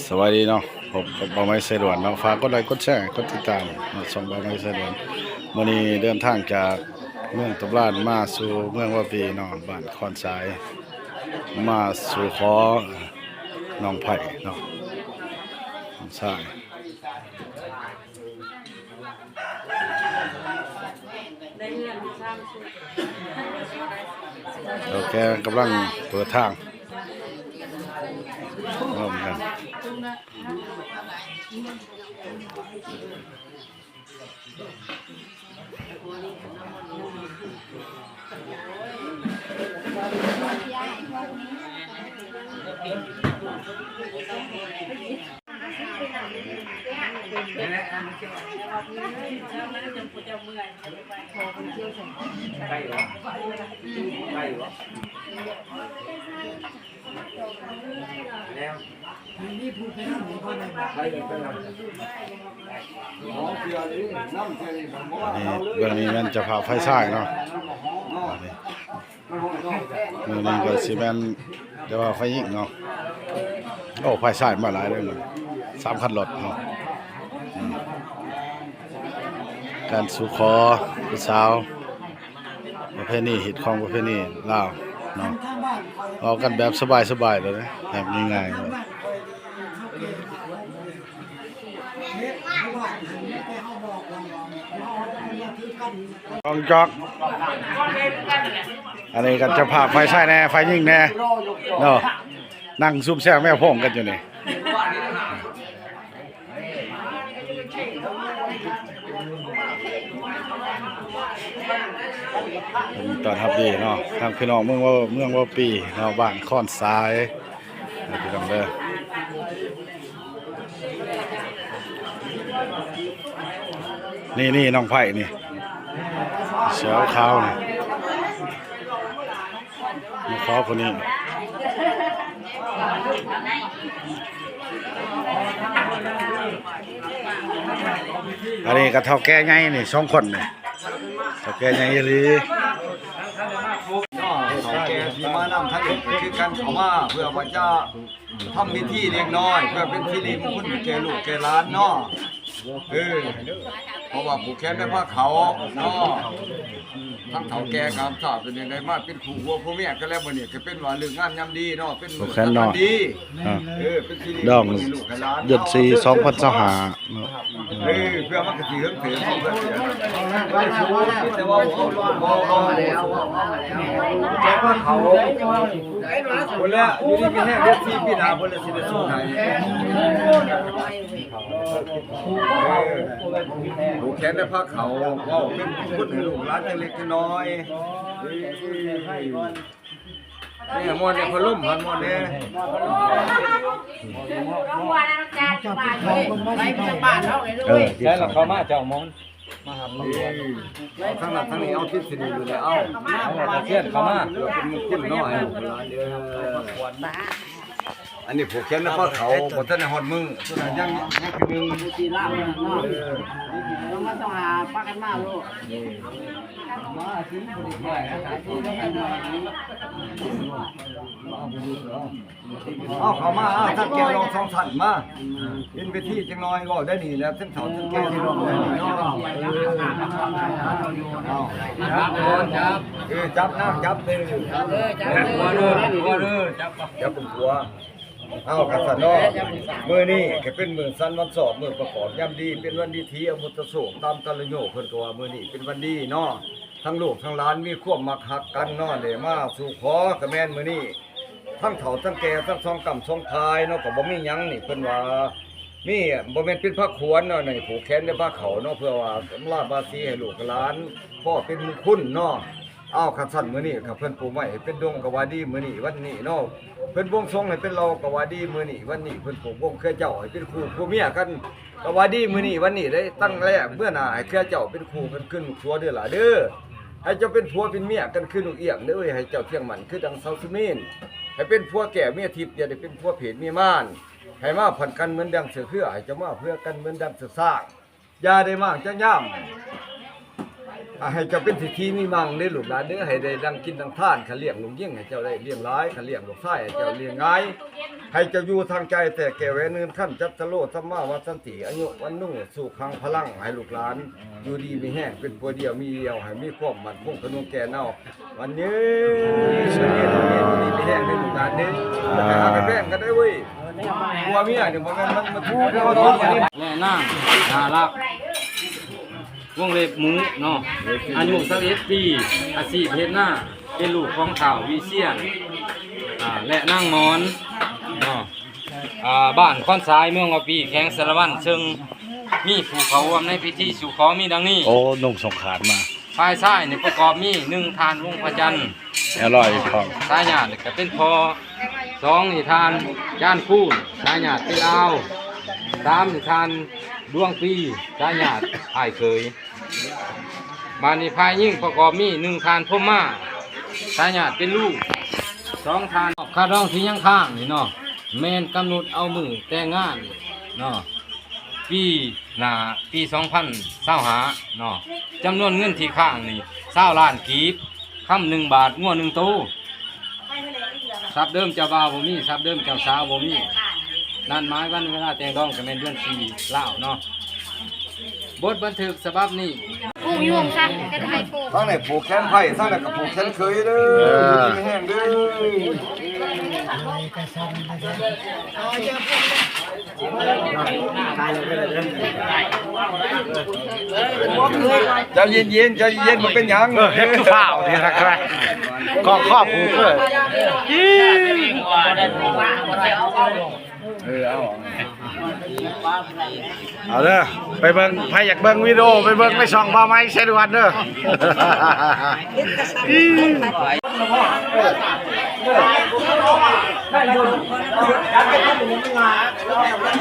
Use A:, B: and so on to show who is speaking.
A: สวัสดีเนาะผมบ่าวไม้ไซดวนเนาะฝากกดไลค์กดแชร์กดติดตามช่องบ่าวไม้ไซดวนมื้อนี้เดินทางจากเมืองตบลานมาสู่เมืองวาปีเนาะบ้านคอนสายมาสู่ขอน้องไผ่เนาะคอนสายโอเคกำลังเปิดทางร่วมกันเรื่องนี้มันจะพาไฟฉายเนาะมือนี้ก็ซีแมนแต่ว่าไฟยิงเนาะโอ้ไฟฉายมาหลายเลยมัน3 คันรถเนาะการสู่ขอผู้สาวประเพณีฮิตของประเพณีลาวเนาะเอากันแบบสบายๆเลยนะแบบง่ายๆเลยกองจอกอันนี้ก็จะพาไฟใช้แน่ไฟยิงแน่เนาะนั่งซุ่มแซ่แม่พ่งกันอยู่นี่ตอนทับดีเนาะทางพี่น้องเมืองว่าปีเนาะบ้านค้อนซ้ายพี่น้องเด้อนี่น้องไผ่นี่เสือขาวนี่มาขอคนนี้อันนี้ก็เท่าแก่ใหญ่นี่2 คนนี่เท่าแก่ใหญ่อีหลี
B: เขาแก่ที่มานำท่านคือกันเขามาเพื่อว่าจะทำพิธีเล็กน้อยเพื่อเป็นสิริมงคลแก่ลูกแก่หลานเนาะเพราะว่าผูกแขนด้วยผ้าเขาเนาะทั้งเฒ่าแก่ครับถ้าเป็นยังไงมาเป็นครูหัวพ่อแม่ก็แล้วบ่เนี่ยก็เป็นว่าเรื่องงานยามดีเนาะเป็น
A: ผูกแขนเนาะ
B: เป็นสิริ
A: ดอง
B: ลูกหลาน
A: ยศ4 2025เนาะ
B: เพื่อมันก็สิเฮิงเถิงเขาเพื่อแต่ว่าบ่แล้วแก่ว่าเขาคนละอยู่นี่มีแค่เด็กที่พี่นาคนละสิได้สู้ไหนผูกแขนด้วยผ้าเขาว่าเป็นคนให้ลูกหลานเล็กน้อยนี่มอนเนี่ยพลุ่มหันมอนเนี่ย
C: ใช่หรอเขามาเจ้ามอนมาหา
B: ทั้งนั้นทั้งนี้เอาทิศสิดูเลยเอา
C: เพื่อนเขามา
B: เป็นขึ้นน้อยอันนี้ผูกแขนด้วยผ้าเขาบนท่านในหอดมือตัวนั้นยังคือมึง
D: ตีล่างเนาะมันต้องหาปากันมาลูกมาถึงบริษัทที่ต้องให้หน่อย
B: เขามาท่านแกลองสองสันมาเป็นไปที่จังน้อยก็ได้หนีแล้วท่านเฒ่าท่านแกที่ลงได้หนีเนาะจับนะจับเลยจับเป็นตัวเอากระสันเนาะมือนี่ก็เป็นมือสั้นวันสอบมือประกอบย่ำดีเป็นวันดีทีอมุตโสตามตะลโยเพิ่นตัวมือนี่เป็นวันดีเนาะทั้งลูกทั้งหลานมีควบมักหักกันเนาะเดี๋ยวมาสู่ขอกระแมนมือนี่ทั้งเฒ่าทั้งแก่ทั้งซองกำซองพายเนาะก็บ่มีหยังนี่เพิ่นว่ามีบ่แม่นเป็นพระขวนเนาะนี่ผูกแขนด้วยผ้าเขาเนาะเพื่อว่าสำราบาสีให้ลูกหลานพ่อเป็นมงคลเนาะเอาขัดสั่นมื้อนี้กับเพิ่นปูไม้เป็นดงกะว่าดีมื้อนี้วันนี้เนาะเพิ่นวงทรงให้เป็นเรากะว่าดีมื้อนี้วันนี้เพิ่นปลูกวงเครือเจ้าให้เป็นครูผู้เมียกันกะว่าดีมื้อนี้วันนี้ได้ตั้งแรกเมื่อหน้าให้เครือเจ้าเป็นครูเพิ่นขึ้นผัวเด้อล่ะเด้อให้เจ้าเป็นผัวเป็นเมียกันขึ้นลูกเอียงเด้อให้เจ้าเที่ยงมันคือดังเซาซุมินให้เป็นผัวแก่เมียทิพย์อย่าได้เป็นผัวเพศเมียม่านให้มาผ่อนกันเหมือนดังเสือเพื่อให้เจ้ามาเพื่อกันเหมือนดังเสือสร้างอย่าได้มากจังย่ำ ให้เจ้าเป็นสิทธิมีมั่งได้ลูกหลานเด้อให้ได้ดังกินดังท่านเขาเลี้ยงลูกยิ่งให้เจ้าได้เลี้ยงร้ายเขาเลี้ยงลูกชายให้เจ้าเลี้ยงง่ายให้เจ้าอยู่ทางใจแต่แก่แหวนเงินขั้นจัตตโลสัมมาวัสันติอายุวันนุ่งสู่คังพลังให้ลูกหลานอยู่ดีมีแห้งเป็นปัวเดียวมีเดียวให้มีความมั่นคงกระนุงแก่เน่าวันนี้วันนี้อยู่ดีมีแห้งให้ลูกหลานเด้อไปหากันแบ่งกันได้เว้ยบัวเมียเดี๋ยวมันพูดแล้วว่าต้องอย่างนี้
C: แม่นางน่ารักวงเล็บหมูเนาะอายุ21ปีอาชีพเฮ็ดหน้าเป็นลูกของข่าววิเชียนและนางมอนเนาะบ้านค้อนซ้ายเมืองวาปีแข้งสารวัตรซึ่งมีผู้เขาร่วมในพิธีสู่ขอมีดังนี้
A: โอ้นุ่งสงขลามา
C: ฝ่ายซ้ายนี่ประกอบมี1ทานวงพระจันทร์
A: อร่อยพร้อม
C: สายญาติก็เป็นพอ2นี่ทานย่านคูนสายญาติเป็นลาว3นี่ทานดวงปีสายญาติอ้ายเคยบ้านนี้ภายยิ่งประกอบมี1ทานพม่าสายญาติเป็นลูก2ทานคาดองที่ยังข้างนี่เนาะแม่นกำหนดเอามือแต่งงานเนาะปีหน้าปี2025เนาะจำนวนเงินที่ข้างนี่20ล้านกีบคำ1 บาทงัว1ตัวทรัพย์เดิมเจ้าบ่าวบ่มีทรัพย์เดิมเจ้าสาวบ่มีนั่นหมายวันเวลาแต่งดองก็แม่นเดือน4ลาวเนาะบทบันทึกฉบับนี้
E: ผูกยวงซะจะทำไมผูก
B: ทางไหนผูกแขนไผ่ทางไหนก็ผูกแขนเคยเด้อมีแห้งเด้อใจเย็นๆใจเย็นมันเป็นหยัง
A: เฮ็ดข้าวนี่นะครับก็ครอบครัวเลยเอาเด้อไปเบิ่งใครอยากเบิ่งวิดีโอไปเบิ่งไปส่องบ่าวไม้ใช้ด่วนเด้อ
B: เ